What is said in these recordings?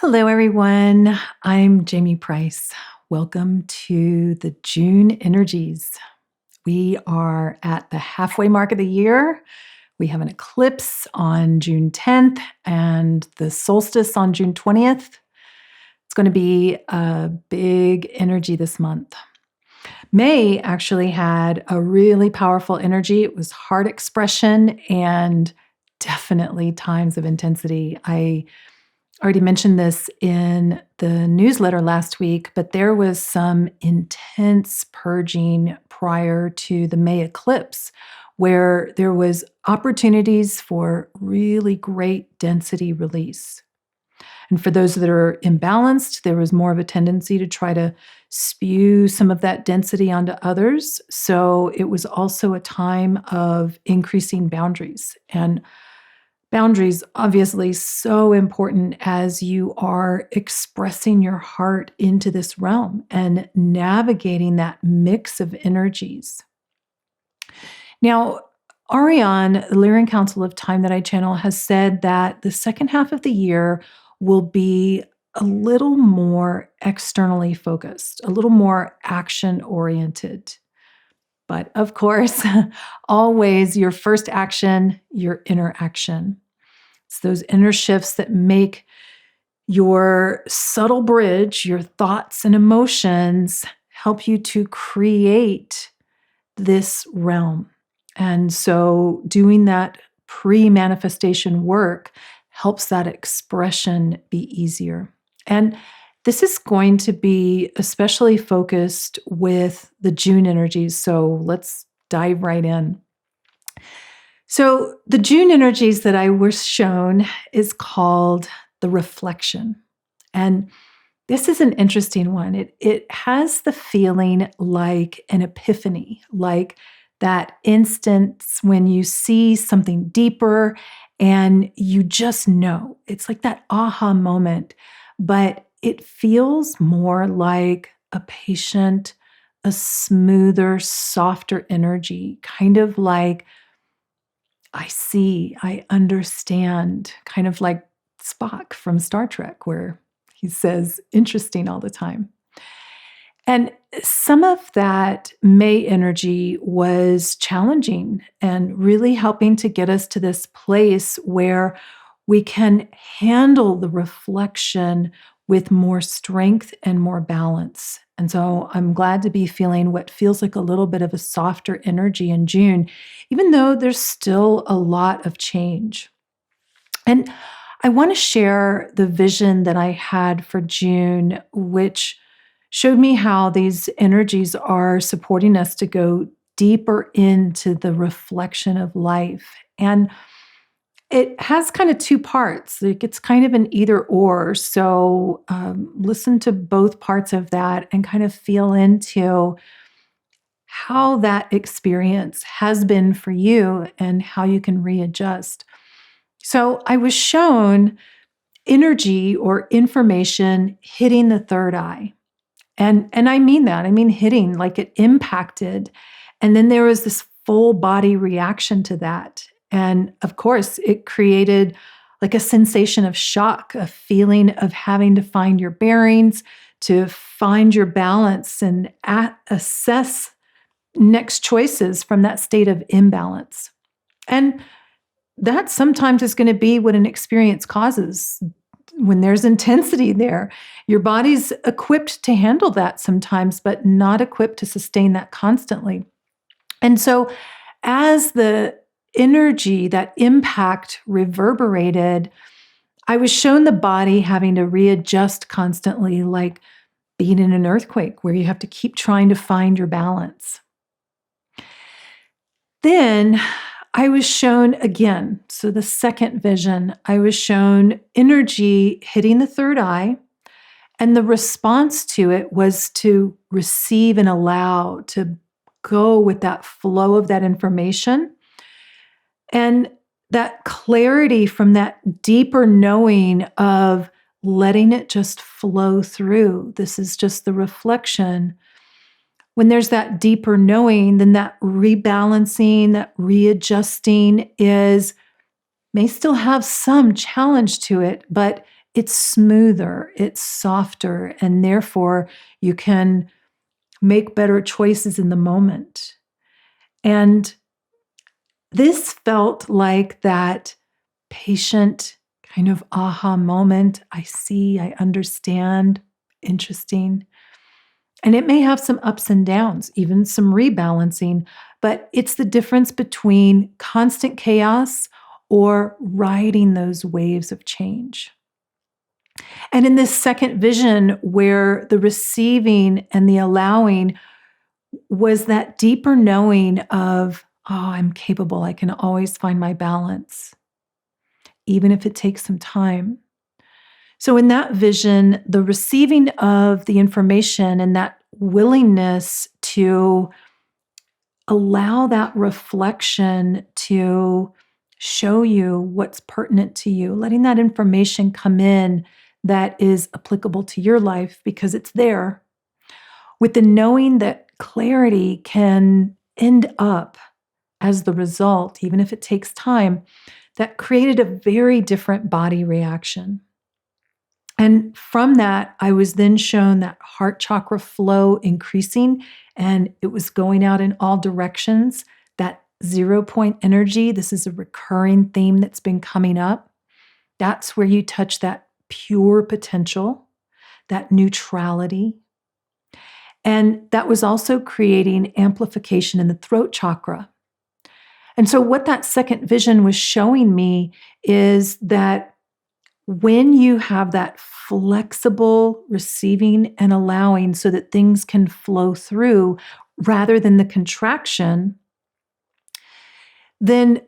Hello, everyone. I'm Jamie Price. Welcome to the June Energies. We are at the halfway mark of the year. We have an eclipse on June 10th and the solstice on June 20th. It's going to be a big energy this month. May actually had a really powerful energy. It was heart expression and definitely times of intensity. I already mentioned this in the newsletter last week, but there was some intense purging prior to the May eclipse where there was opportunities for really great density release. And for those that are imbalanced, there was more of a tendency to try to spew some of that density onto others. So it was also a time of increasing boundaries. And boundaries, obviously, so important as you are expressing your heart into this realm and navigating that mix of energies. Now, Ariane, the Lyran Council of Time that I channel, has said that the second half of the year will be a little more externally focused, a little more action oriented. But of course, always your first action, your inner action. It's those inner shifts that make your subtle bridge, your thoughts and emotions, help you to create this realm. And so doing that pre-manifestation work helps that expression be easier. And this is going to be especially focused with the June energies. So let's dive right in. So the June energies that I was shown is called the reflection. And this is an interesting one. It has the feeling like an epiphany, like that instance when you see something deeper and you just know. It's like that aha moment, but it feels more like a patient, a smoother, softer energy, kind of like I see, I understand, kind of like Spock from Star Trek, where he says interesting all the time. And some of that May energy was challenging and really helping to get us to this place where we can handle the reflection with more strength and more balance. And so I'm glad to be feeling what feels like a little bit of a softer energy in June, even though there's still a lot of change. And I want to share the vision that I had for June, which showed me how these energies are supporting us to go deeper into the reflection of life. And it has kind of two parts. Like it's kind of an either or. So listen to both parts of that and kind of feel into how that experience has been for you and how you can readjust. So I was shown energy or information hitting the third eye. And I mean that. I mean hitting, like it impacted. And then there was this full body reaction to that. And of course, it created like a sensation of shock, a feeling of having to find your bearings, to find your balance and assess next choices from that state of imbalance. And that sometimes is going to be what an experience causes when there's intensity there. Your body's equipped to handle that sometimes, but not equipped to sustain that constantly. And so as the energy, that impact reverberated, I was shown the body having to readjust constantly, like being in an earthquake where you have to keep trying to find your balance. Then I was shown again, so the second vision, I was shown energy hitting the third eye, and the response to it was to receive and allow, to go with that flow of that information. And that clarity from that deeper knowing of letting it just flow through. This is just the reflection. When there's that deeper knowing, then that rebalancing, that readjusting may still have some challenge to it, but it's smoother, it's softer, and therefore you can make better choices in the moment. And this felt like that patient kind of aha moment. I see, I understand, interesting. And it may have some ups and downs, even some rebalancing, but it's the difference between constant chaos or riding those waves of change. And in this second vision, where the receiving and the allowing was that deeper knowing of, oh, I'm capable, I can always find my balance, even if it takes some time. So, in that vision, the receiving of the information and that willingness to allow that reflection to show you what's pertinent to you, letting that information come in that is applicable to your life because it's there, with the knowing that clarity can end up as the result, even if it takes time, that created a very different body reaction. And from that, I was then shown that heart chakra flow increasing, and it was going out in all directions. That 0 point energy, this is a recurring theme that's been coming up. That's where you touch that pure potential, that neutrality. And that was also creating amplification in the throat chakra. And so, what that second vision was showing me is that when you have that flexible receiving and allowing so that things can flow through rather than the contraction, then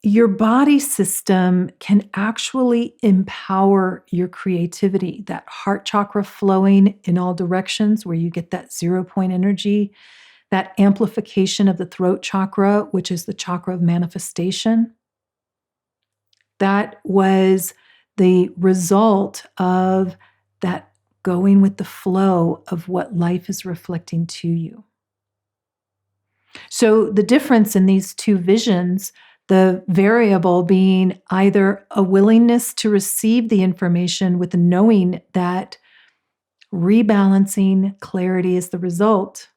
your body system can actually empower your creativity. That heart chakra flowing in all directions, where you get that 0 point energy, that amplification of the throat chakra, which is the chakra of manifestation. That was the result of that going with the flow of what life is reflecting to you. So the difference in these two visions, the variable being either a willingness to receive the information with knowing that rebalancing clarity is the result,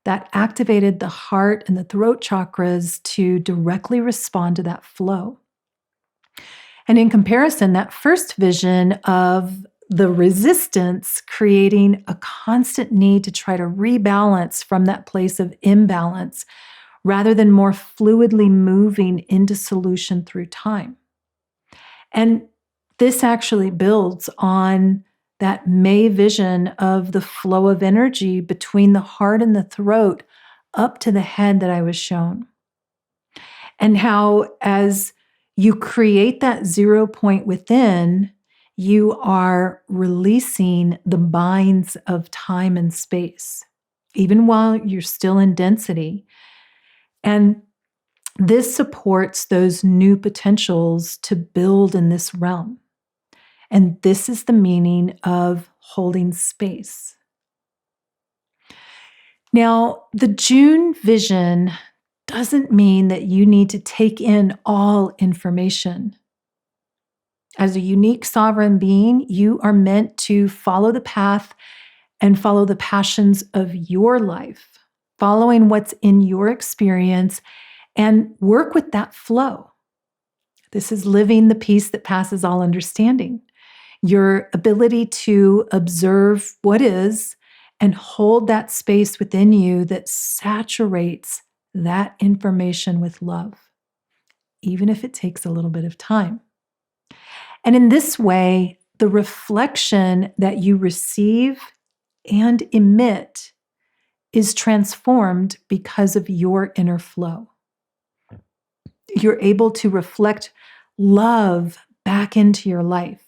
that activated the heart and the throat chakras to directly respond to that flow. And in comparison, that first vision of the resistance creating a constant need to try to rebalance from that place of imbalance rather than more fluidly moving into solution through time. And this actually builds on that May vision of the flow of energy between the heart and the throat up to the head that I was shown. And how, as you create that 0 point within, you are releasing the binds of time and space, even while you're still in density. And this supports those new potentials to build in this realm. And this is the meaning of holding space. Now, the June vision doesn't mean that you need to take in all information. As a unique sovereign being, you are meant to follow the path and follow the passions of your life, following what's in your experience and work with that flow. This is living the peace that passes all understanding. Your ability to observe what is and hold that space within you that saturates that information with love, even if it takes a little bit of time. And in this way, the reflection that you receive and emit is transformed because of your inner flow. You're able to reflect love back into your life,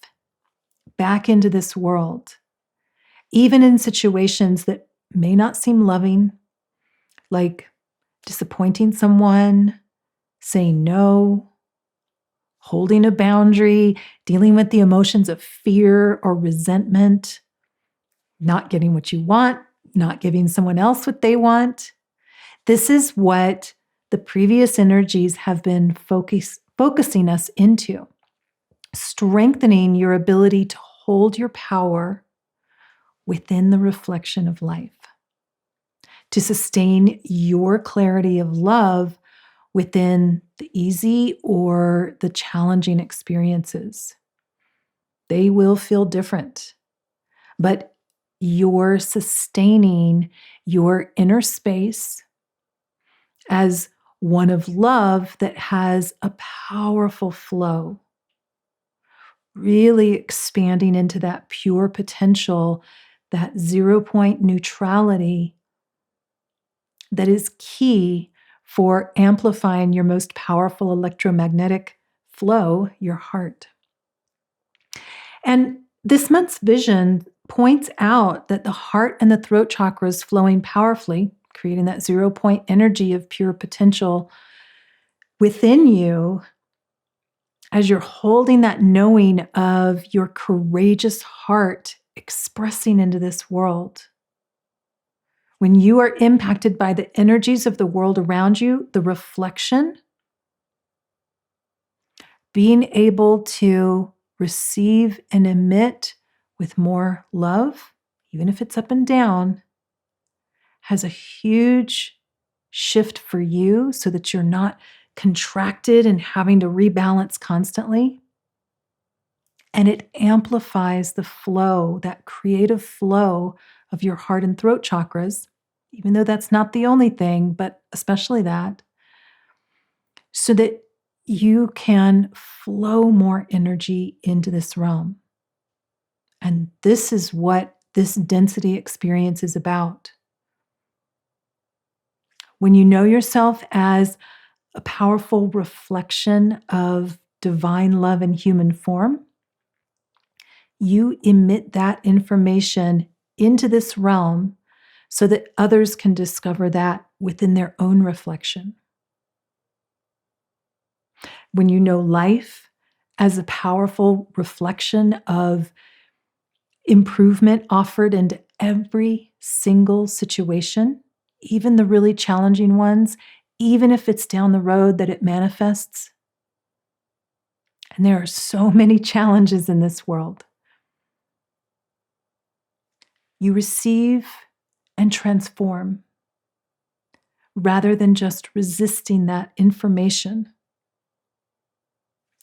back into this world, even in situations that may not seem loving, like disappointing someone, saying no, holding a boundary, dealing with the emotions of fear or resentment, not getting what you want, not giving someone else what they want. This is what the previous energies have been focusing us into. strengthening your ability to hold your power within the reflection of life, to sustain your clarity of love within the easy or the challenging experiences. They will feel different, but you're sustaining your inner space as one of love that has a powerful flow, really expanding into that pure potential, that 0 point neutrality that is key for amplifying your most powerful electromagnetic flow, your heart. And this month's vision points out that the heart and the throat chakras flowing powerfully, creating that 0 point energy of pure potential within you, as you're holding that knowing of your courageous heart expressing into this world. When you are impacted by the energies of the world around you, the reflection, being able to receive and emit with more love, even if it's up and down, has a huge shift for you so that you're not contracted and having to rebalance constantly. And it amplifies the flow, that creative flow of your heart and throat chakras, even though that's not the only thing, but especially that, so that you can flow more energy into this realm. And this is what this density experience is about. When you know yourself as a powerful reflection of divine love in human form, you emit that information into this realm so that others can discover that within their own reflection. When you know life as a powerful reflection of improvement offered into every single situation, even the really challenging ones, even if it's down the road that it manifests. And there are so many challenges in this world. You receive and transform rather than just resisting that information,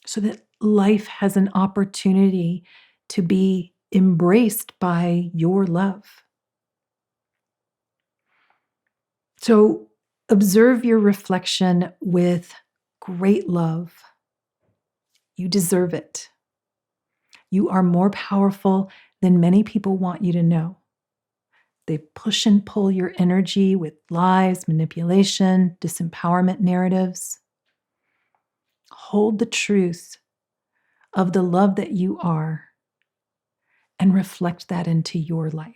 so that life has an opportunity to be embraced by your love. So observe your reflection with great love. You deserve it. You are more powerful than many people want you to know. They push and pull your energy with lies, manipulation, disempowerment narratives. Hold the truth of the love that you are and reflect that into your life.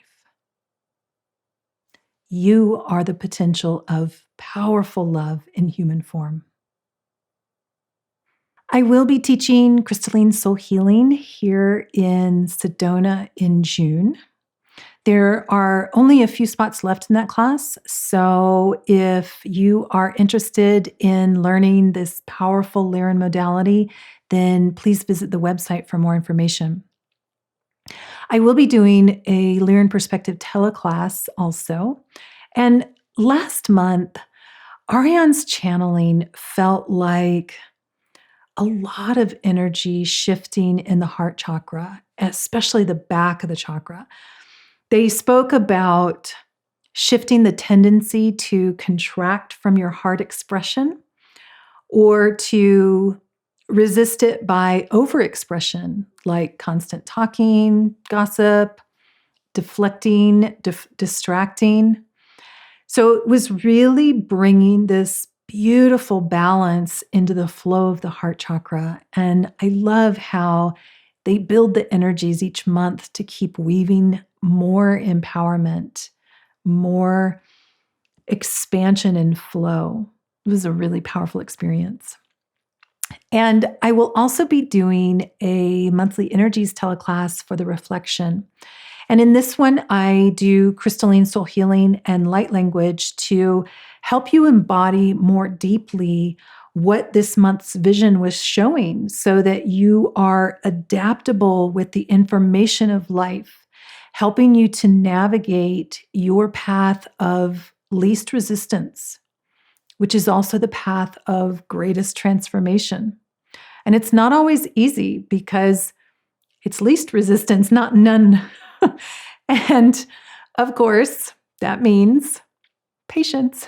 You are the potential of powerful love in human form. I will be teaching crystalline soul healing here in Sedona in June. There are only a few spots left in that class, so if you are interested in learning this powerful Lyran modality, then please visit the website for more information. I will be doing a Lyran Perspective teleclass also. And last month, Ariane's channeling felt like a lot of energy shifting in the heart chakra, especially the back of the chakra. They spoke about shifting the tendency to contract from your heart expression or to resist it by overexpression, like constant talking, gossip, deflecting, distracting. So it was really bringing this beautiful balance into the flow of the heart chakra. And I love how they build the energies each month to keep weaving more empowerment, more expansion and flow. It was a really powerful experience. And I will also be doing a monthly energies teleclass for the reflection. And in this one, I do crystalline soul healing and light language to help you embody more deeply what this month's vision was showing so that you are adaptable with the information of life, helping you to navigate your path of least resistance, which is also the path of greatest transformation. And it's not always easy because it's least resistance, not none. And of course, that means patience.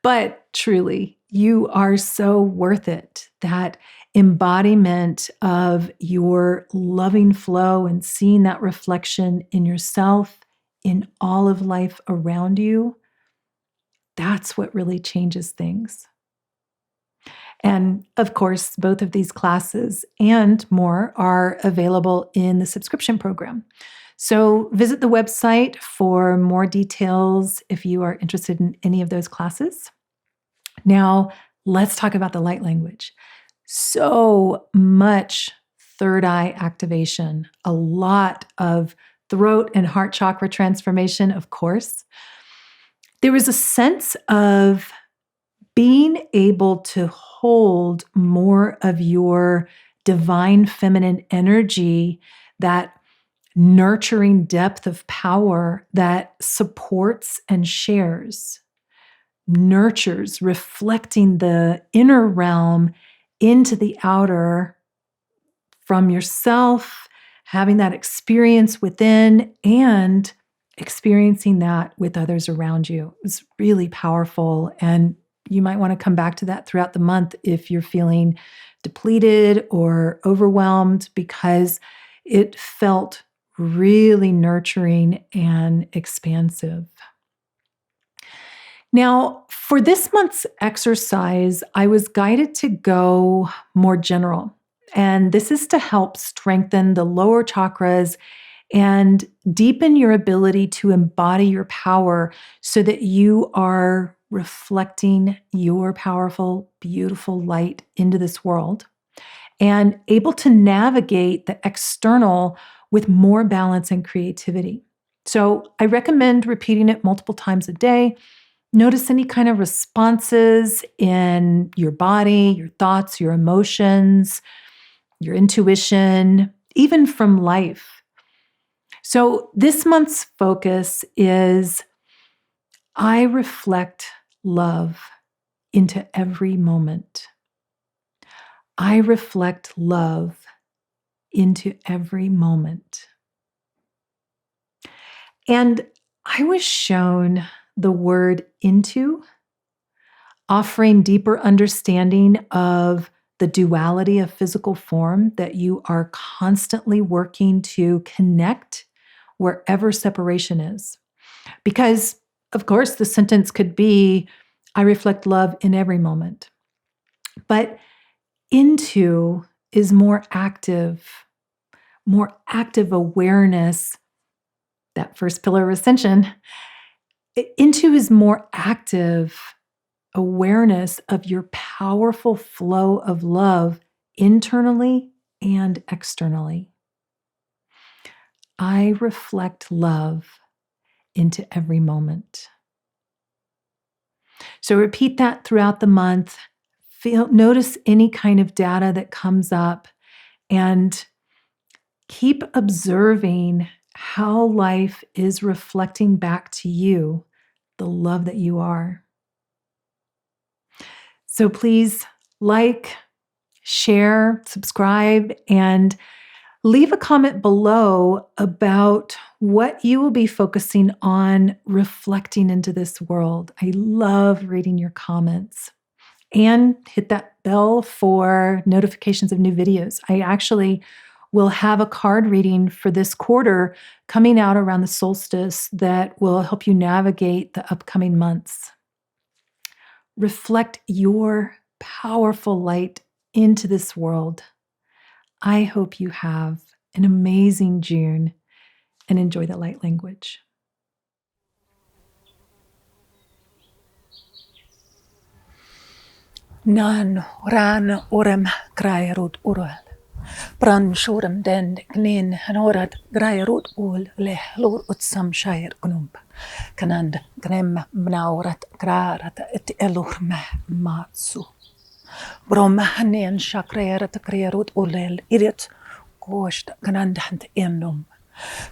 But truly, you are so worth it. That embodiment of your loving flow and seeing that reflection in yourself, in all of life around you, that's what really changes things. And of course, both of these classes and more are available in the subscription program. So visit the website for more details if you are interested in any of those classes. Now, let's talk about the light language. So much third eye activation, a lot of throat and heart chakra transformation, of course. There was a sense of being able to hold more of your divine feminine energy, that nurturing depth of power that supports and shares, nurtures, reflecting the inner realm into the outer from yourself, having that experience within and experiencing that with others around you. It's really powerful. And you might want to come back to that throughout the month if you're feeling depleted or overwhelmed, because it felt really nurturing and expansive. Now, for this month's exercise, I was guided to go more general. And this is to help strengthen the lower chakras and deepen your ability to embody your power so that you are reflecting your powerful, beautiful light into this world and able to navigate the external with more balance and creativity. So I recommend repeating it multiple times a day. Notice any kind of responses in your body, your thoughts, your emotions, your intuition, even from life. So this month's focus is I reflect love into every moment. I reflect love into every moment. And I was shown the word into, offering deeper understanding of the duality of physical form, that you are constantly working to connect wherever separation is. Because, of course, the sentence could be, I reflect love in every moment. But into is more active awareness, that first pillar of ascension. Into is more active awareness of your powerful flow of love internally and externally. I reflect love into every moment. So repeat that throughout the month. Notice any kind of data that comes up and keep observing how life is reflecting back to you the love that you are. So please like, share, subscribe, and leave a comment below about what you will be focusing on reflecting into this world. I love reading your comments. And hit that bell for notifications of new videos. I actually will have a card reading for this quarter coming out around the solstice that will help you navigate the upcoming months. Reflect your powerful light into this world. I hope you have an amazing June and enjoy the light language. Nan ran orem graerut urel. Bran shorem den gnin hanorad graerut ul le lor utsam shair gnump. Kanand grem mnaurat grarat et elur meh matsu. Brom hanen shakrera te kreerut olel irit kost kanandant enum.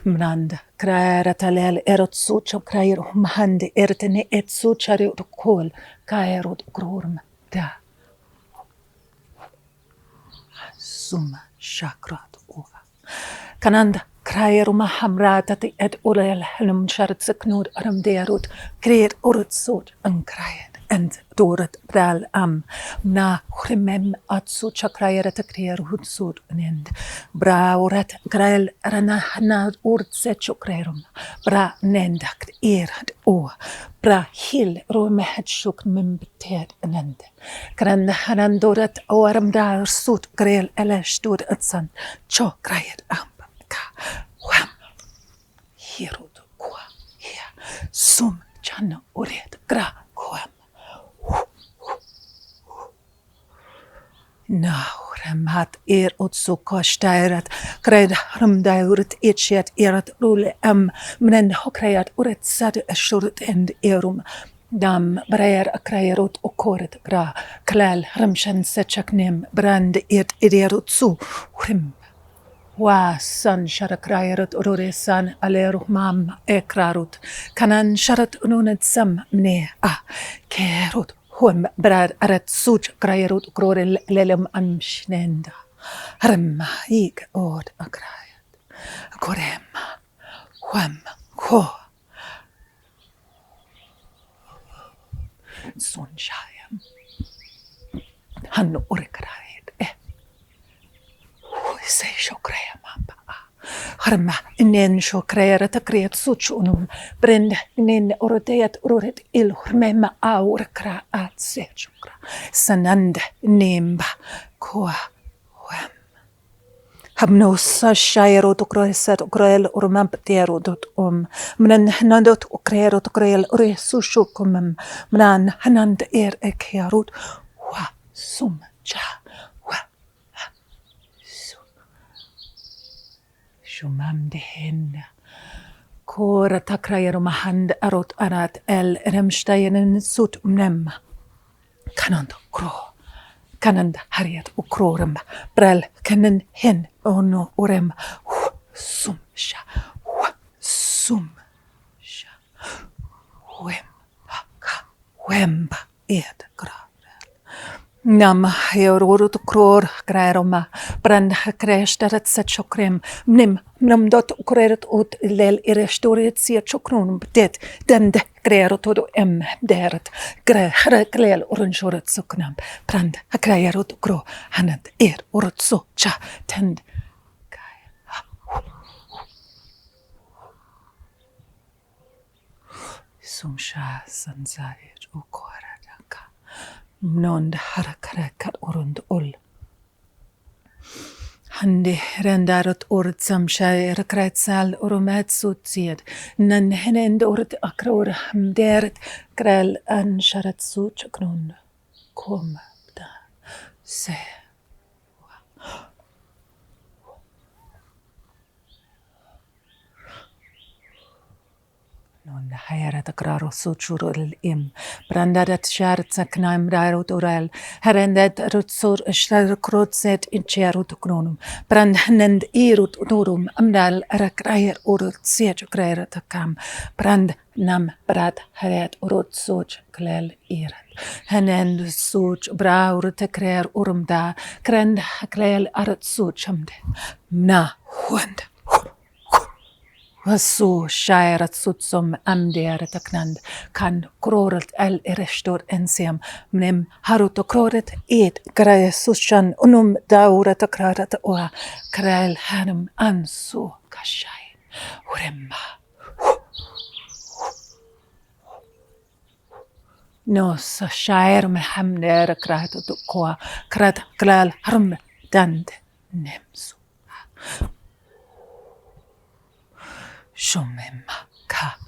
Mnand kreera talel erot sucho kreer mahande ertene et suchare ut kol kaerut grorm da suma shakrat ova. Kananda kraeruma hamratati et olel helum sharat seknud aramderut kreer urut sot an kraet. En doret bral na chrimem atsu chakraera te kreer hutsud nend. Bra orat grael rana na urt setcho kreerum. Bra nendakt erad o. Bra hil romehet shuk mimbeted nend. Kran hanan doret oaram da sut greel elestud atsan. Cho kraet ka. Wham. Hirut kwa. Hier. Sum chana oret gra kwam. Nauremat otso kostairat kred rumdaurit itchet erat rule mnen hokrayat uret sad ashurut end erum dam brayer akrayerot okoret gra klal ramshan sechaknem brand et iderut su hrim wa san sharakrayerot urure san aleruhmam ekrarut kanan sharat ununet sam mne kerut Hum brad arat such krayerut krorel lelem amshnenda. Harma ik od akrayat. Korem. Hum ko. Sunshayam. Hanno urikrayat. Say shokrayam. Harma inen shokrayara takriat suchunum brend nin oroteat ururet il hurmema aur kra at sechukra sanand nimba koa wem Habnos shairo to kroesat kroel urmamptero dot mnan nandot ukrero to kroel ure sushukumam mnan hanand ekharut wa sum cha Shumam dehen. Kora takrayer mahand arot arat el remsteinen sut nem. Kanand kro. Kanand hariat ukrorem. Brel kanen hen ono orem. Sum sha. Sum sha. Wemba ed gra. Nam heururut kror graeroma brand krestarat set chokrem nim dot kreret ut lel irestorit sia chokronum det den graerot od deret glel oranjorat soknam brand graerot kro hanat urut so cha tend sumsha sanzait ukoradaka Nond harakarakat urund ul. Hande rendarot ord samshay rakratsal urumat sutsied. Nan henend ord akror deret kral an sharat suchaknun. Kom da se. Non hayrat akraro suchurul brandarat shart saknaim rarut oral herendet rutsur shtar krotset in cherut kronum brandnend irut norum amdal rakrayer urut siech krayrat kam brand nam brad haret urut soch klel irat hanend soch braur te krer urumda krend klel arat sochamde na hund Vasu shairat sutsum amderat aknand kan krorat el erestor ensiam mnem harut krorat et grae sushan unum daurat krarat oa krael hanum ansu kashai uremma nos shair mehamner krat koa krat klal harm dand nemsu Shumem ka